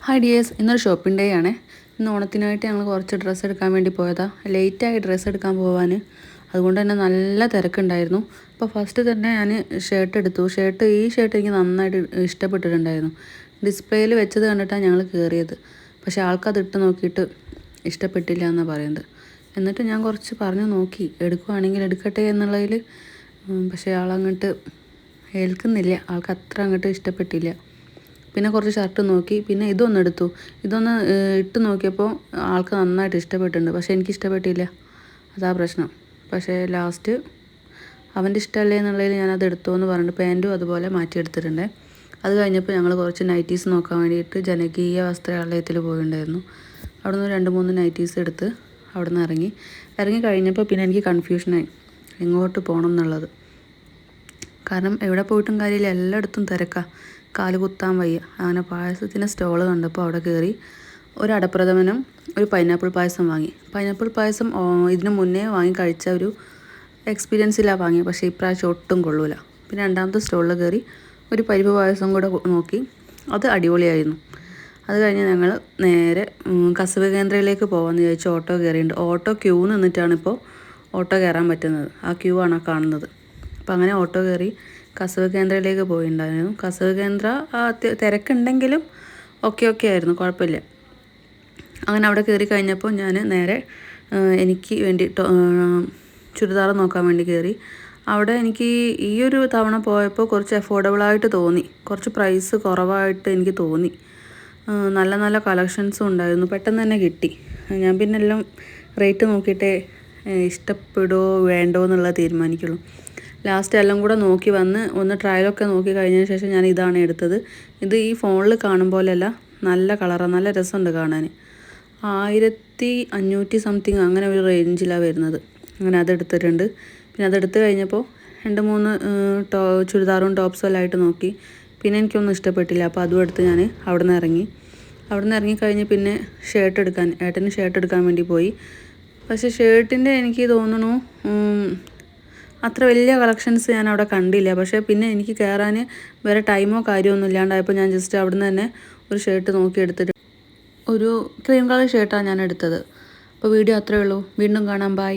Hi dears, ഇന്നൊരു shopping day ആണേ. ഇന്ന് ഓണത്തിനായിട്ട് ഞങ്ങൾ കുറച്ച് ഡ്രസ്സ് എടുക്കാൻ വേണ്ടി പോയതാണ്. ലേറ്റായി ഡ്രസ്സ് എടുക്കാൻ പോകാൻ, അതുകൊണ്ട് തന്നെ നല്ല തിരക്കുണ്ടായിരുന്നു. അപ്പോൾ ഫസ്റ്റ് തന്നെ ഞാൻ ഷർട്ട് എടുത്തു. ഈ ഷർട്ട് എനിക്ക് നന്നായിട്ട് ഇഷ്ടപ്പെട്ടിട്ടുണ്ടായിരുന്നു. ഡിസ്പ്ലേയിൽ വെച്ചത് കണ്ടിട്ടാണ് ഞങ്ങൾ കയറിയത്. പക്ഷേ ആൾക്കത് ഇട്ട് നോക്കിയിട്ട് ഇഷ്ടപ്പെട്ടില്ല എന്നാണ് പറയുന്നത്. എന്നിട്ട് ഞാൻ കുറച്ച് പറഞ്ഞു നോക്കി, എടുക്കുവാണെങ്കിൽ എടുക്കട്ടെ എന്നുള്ളതിൽ. പക്ഷേ ആളങ്ങോട്ട് ഏൽക്കുന്നില്ല. ആൾക്ക് അത്ര അങ്ങോട്ട് ഇഷ്ടപ്പെട്ടില്ല. പിന്നെ കുറച്ച് ഷർട്ട് നോക്കി, പിന്നെ ഇതൊന്ന് ഇട്ട് നോക്കിയപ്പോൾ ആൾക്ക് നന്നായിട്ട് ഇഷ്ടപ്പെട്ടിട്ടുണ്ട്. പക്ഷേ എനിക്ക് ഇഷ്ടപ്പെട്ടില്ല, അതാ പ്രശ്നം. പക്ഷേ ലാസ്റ്റ് അവൻ്റെ ഇഷ്ടമല്ലേ എന്നുള്ളതിൽ ഞാനത് എടുത്തു എന്ന് പറഞ്ഞിട്ട് പാൻറ്റും അതുപോലെ മാറ്റിയെടുത്തിട്ടുണ്ട്. അത് കഴിഞ്ഞപ്പോൾ ഞങ്ങൾ കുറച്ച് നൈറ്റീസ് നോക്കാൻ വേണ്ടിയിട്ട് ജനകീയ വസ്ത്രാലയത്തിൽ പോയിട്ടുണ്ടായിരുന്നു. അവിടെ നിന്ന് 2-3 നൈറ്റീസ് എടുത്ത് അവിടെ നിന്ന് ഇറങ്ങി കഴിഞ്ഞപ്പോൾ പിന്നെ എനിക്ക് കൺഫ്യൂഷനായി എങ്ങോട്ട് പോകണം എന്നുള്ളത്. കാരണം എവിടെ പോയിട്ടും കാര്യമില്ല, എല്ലായിടത്തും തിരക്കാണ്, കാല് കുത്താൻ വയ്യ. അങ്ങനെ പായസത്തിൻ്റെ സ്റ്റോള് കണ്ടപ്പോൾ അവിടെ കയറി ഒരു അടപ്രഥമനും ഒരു പൈനാപ്പിൾ പായസം വാങ്ങി. പൈനാപ്പിൾ പായസം ഇതിന് മുന്നേ വാങ്ങി കഴിച്ച ഒരു എക്സ്പീരിയൻസിലാണ് വാങ്ങി, പക്ഷേ ഇപ്രാവശ്യം ഒട്ടും കൊള്ളൂല. പിന്നെ രണ്ടാമത്തെ സ്റ്റോളിൽ കയറി ഒരു പരിപ്പ് പായസം കൂടെ നോക്കി, അത് അടിപൊളിയായിരുന്നു. അത് കഴിഞ്ഞ് ഞങ്ങൾ നേരെ കസവ് കേന്ദ്രയിലേക്ക് പോകാമെന്ന് ചോദിച്ച് ഓട്ടോ കയറിയിട്ടുണ്ട്. ഓട്ടോ ക്യൂ നിന്നിട്ടാണ് ഇപ്പോൾ ഓട്ടോ കയറാൻ പറ്റുന്നത്. ആ ക്യൂ ആണ് കാണുന്നത്. അപ്പോൾ അങ്ങനെ ഓട്ടോ കയറി കസവ് കേന്ദ്രയിലേക്ക് പോയിട്ടുണ്ടായിരുന്നു. കസവ് കേന്ദ്ര തിരക്കുണ്ടെങ്കിലും ഓക്കെ ആയിരുന്നു, കുഴപ്പമില്ല. അങ്ങനെ അവിടെ കയറി കഴിഞ്ഞപ്പോൾ ഞാൻ നേരെ എനിക്ക് വേണ്ടി ചുരിദാർ നോക്കാൻ വേണ്ടി കയറി. അവിടെ എനിക്ക് ഈ ഒരു തവണ പോയപ്പോൾ കുറച്ച് അഫോർഡബിളായിട്ട് തോന്നി, കുറച്ച് പ്രൈസ് കുറവായിട്ട് എനിക്ക് തോന്നി. നല്ല നല്ല കളക്ഷൻസും ഉണ്ടായിരുന്നു, പെട്ടെന്ന് തന്നെ കിട്ടി. ഞാൻ പിന്നെ എല്ലാം റേറ്റ് നോക്കിയിട്ടേ ഇഷ്ടപ്പെടുമോ വേണ്ടോ എന്നുള്ളത് തീരുമാനിക്കുള്ളൂ. ലാസ്റ്റ് എല്ലാം കൂടെ നോക്കി വന്ന് ഒന്ന് ട്രയലൊക്കെ നോക്കി കഴിഞ്ഞതിന് ശേഷം ഞാൻ ഇതാണ് എടുത്തത്. ഇത് ഈ ഫോണിൽ കാണും പോലെയല്ല, നല്ല കളറാണ്, നല്ല രസമുണ്ട് കാണാൻ. 1500 സംതിങ് അങ്ങനെ ഒരു റേഞ്ചിലാണ് വരുന്നത്. അങ്ങനെ അതെടുത്തിട്ടുണ്ട്. പിന്നെ അതെടുത്ത് കഴിഞ്ഞപ്പോൾ 2-3 ചുരിദാറും ടോപ്സും എല്ലാം ആയിട്ട് നോക്കി. പിന്നെ എനിക്കൊന്നും ഇഷ്ടപ്പെട്ടില്ല, അപ്പോൾ അതും എടുത്ത് ഞാൻ അവിടെ നിന്ന് ഇറങ്ങിക്കഴിഞ്ഞ് പിന്നെ ഏട്ടന് ഷർട്ട് എടുക്കാൻ വേണ്ടി പോയി. പക്ഷേ ഷർട്ടിൻ്റെ എനിക്ക് തോന്നുന്നു അത്ര വലിയ കളക്ഷൻസ് ഞാൻ അവിടെ കണ്ടില്ല. പക്ഷേ പിന്നെ എനിക്ക് കയറാൻ വേറെ ടൈമോ കാര്യമൊന്നും ഇല്ലാണ്ടായപ്പോൾ ഞാൻ ജസ്റ്റ് അവിടെ നിന്ന് തന്നെ ഒരു ഷർട്ട് നോക്കി എടുത്തിട്ട് ഒരു ക്രീം കളർ ഷർട്ടാണ് ഞാൻ എടുത്തത്. അപ്പോൾ വീഡിയോ അത്രയേ ഉള്ളൂ. വീണ്ടും കാണാം. ബൈ.